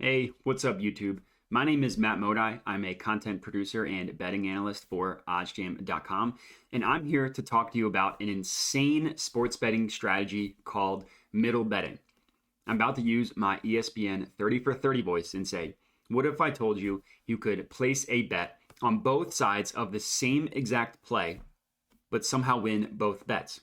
Hey, what's up, YouTube? My name is Matt Modi. I'm a content producer and betting analyst for OddsJam.com, and I'm here to talk to you about an insane sports betting strategy called middle betting. I'm about to use my ESPN 30 for 30 voice and say, what if I told you you could place a bet on both sides of the same exact play, but somehow win both bets?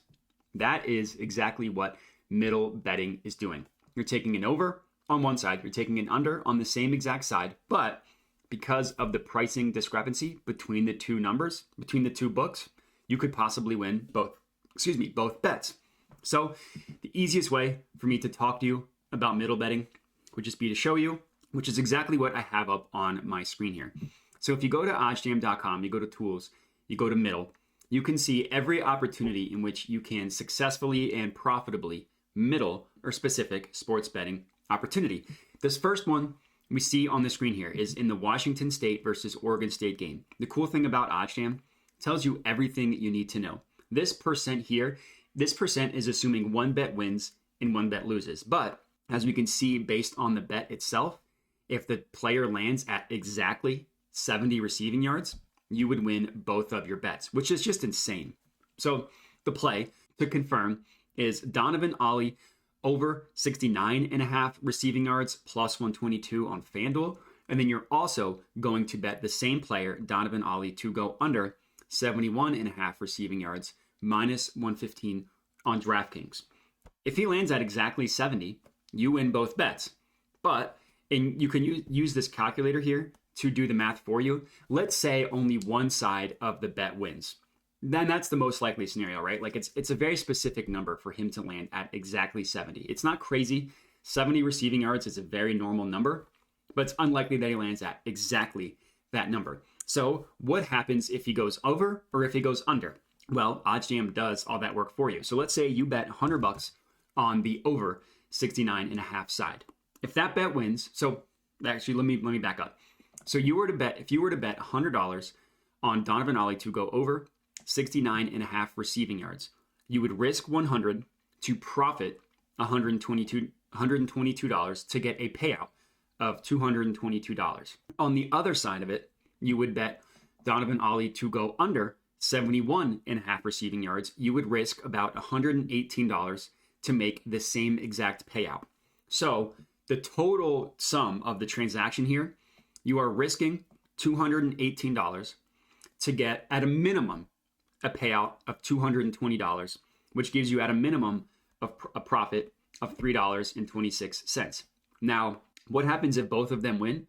That is exactly what middle betting is doing. You're taking an over on one side, you're taking an under on the same exact side, but because of the pricing discrepancy between the two numbers, between the two books, you could possibly win both bets. So the easiest way for me to talk to you about middle betting would just be to show you, which is exactly what I have up on my screen here. So if you go to oddsjam.com, you go to tools, you go to middle, you can see every opportunity in which you can successfully and profitably middle or specific sports betting opportunity. This first one we see on the screen here is in the Washington State versus Oregon State game. The cool thing about OddsJam tells you everything that you need to know. This percent here, this percent is assuming one bet wins and one bet loses. But as we can see based on the bet itself, if the player lands at exactly 70 receiving yards, you would win both of your bets, which is just insane. So the play to confirm is Donovan Ollie over 69.5 receiving yards plus 122 on FanDuel. And then you're also going to bet the same player, Donovan Ollie, to go under 71.5 receiving yards minus 115 on DraftKings. If he lands at exactly 70, you win both bets. But, and you can use this calculator here to do the math for you. Let's say only one side of the bet wins. Then that's the most likely scenario, right? Like it's a very specific number for him to land at exactly 70. It's not crazy. 70 receiving yards is a very normal number, but it's unlikely that he lands at exactly that number. So what happens if he goes over or if he goes under? Well, OddsJam does all that work for you. So let's say you bet $100 on the over 69.5 side. If that bet wins, so actually let me back up. So if you were to bet $100 on Donovan Ollie to go over 69.5 receiving yards, you would risk 100 to profit $122 to get a payout of $222. On the other side of it, you would bet Donovan Ollie to go under 71.5 receiving yards. You would risk about $118 to make the same exact payout. So the total sum of the transaction here, you are risking $218 to get at a minimum a payout of $220, which gives you at a minimum of a profit of $3.26. Now, what happens if both of them win?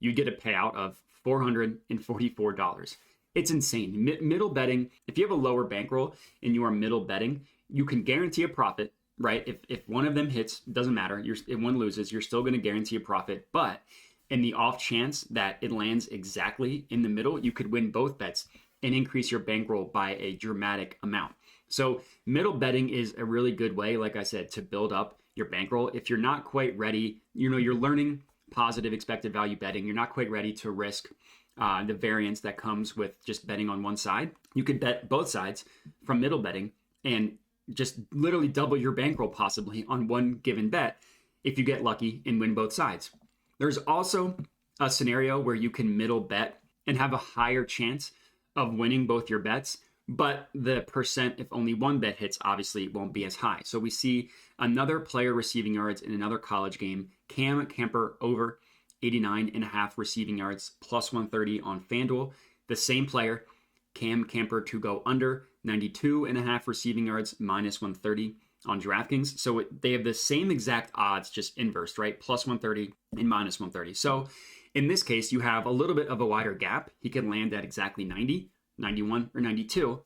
You get a payout of $444. It's insane. Middle betting, if you have a lower bankroll and you are middle betting, you can guarantee a profit, right? If one of them hits, doesn't matter. If one loses, you're still going to guarantee a profit. But in the off chance that it lands exactly in the middle, you could win both bets and increase your bankroll by a dramatic amount. So middle betting is a really good way, like I said, to build up your bankroll. If you're not quite ready, you're learning positive expected value betting, you're not quite ready to risk the variance that comes with just betting on one side, you could bet both sides from middle betting and just literally double your bankroll possibly on one given bet if you get lucky and win both sides. There's also a scenario where you can middle bet and have a higher chance of winning both your bets, but the percent, if only one bet hits, obviously won't be as high. So we see another player receiving yards in another college game, Cam Camper over 89.5 receiving yards plus 130 on FanDuel. The same player, Cam Camper, to go under 92.5 receiving yards minus 130 on DraftKings. So they have the same exact odds, just inversed, right? Plus 130 and minus 130. So in this case, you have a little bit of a wider gap. He can land at exactly 90, 91, or 92,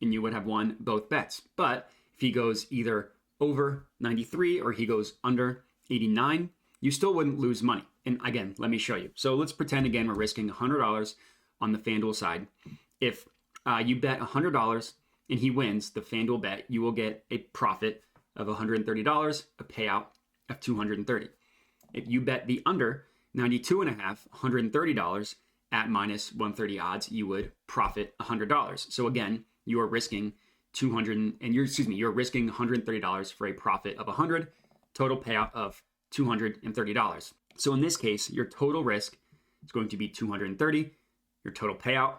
and you would have won both bets. But if he goes either over 93 or he goes under 89, you still wouldn't lose money. And again, let me show you. So let's pretend again we're risking $100 on the FanDuel side. If you bet $100 and he wins the FanDuel bet, you will get a profit of $130, a payout of $230. If you bet the under 92.5, $130 at minus 130 odds, you would profit $100. So again, you are risking you're risking $130 for a profit of $100, total payout of $230. So in this case, your total risk is going to be 230. Your total payout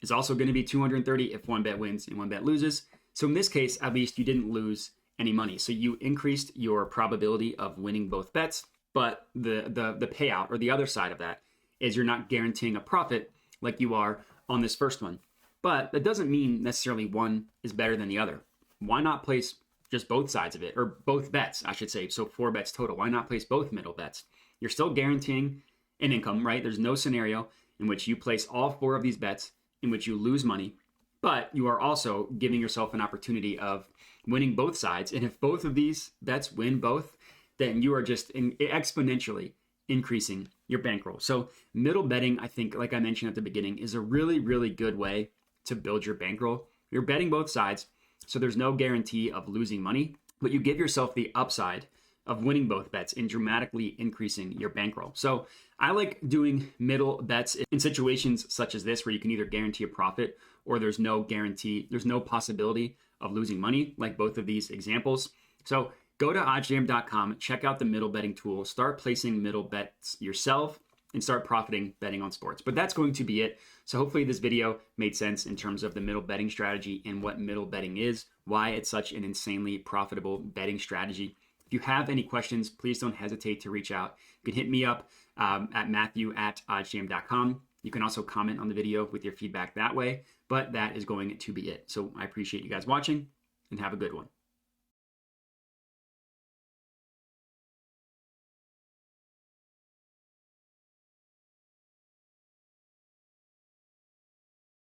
is also going to be 230 if one bet wins and one bet loses. So in this case, at least you didn't lose any money. So you increased your probability of winning both bets, but the payout, or the other side of that, is you're not guaranteeing a profit like you are on this first one. But that doesn't mean necessarily one is better than the other. Why not place just both sides of it, or both bets, I should say? So 4 bets total. Why not place both middle bets? You're still guaranteeing an income, right? There's no scenario in which you place all 4 of these bets in which you lose money, but you are also giving yourself an opportunity of winning both sides. And if both of these bets win both, then you are just exponentially increasing your bankroll. So middle betting, I think, like I mentioned at the beginning, is a really, really good way to build your bankroll. You're betting both sides, so there's no guarantee of losing money, but you give yourself the upside of winning both bets and dramatically increasing your bankroll. So I like doing middle bets in situations such as this, where you can either guarantee a profit or there's no guarantee, there's no possibility of losing money, like both of these examples. So go to oddsjam.com, check out the middle betting tool, start placing middle bets yourself, and start profiting betting on sports. But that's going to be it. So hopefully this video made sense in terms of the middle betting strategy and what middle betting is, why it's such an insanely profitable betting strategy. If you have any questions, please don't hesitate to reach out. You can hit me up at matthew@oddsjam.com. You can also comment on the video with your feedback that way, but that is going to be it. So I appreciate you guys watching, and have a good one.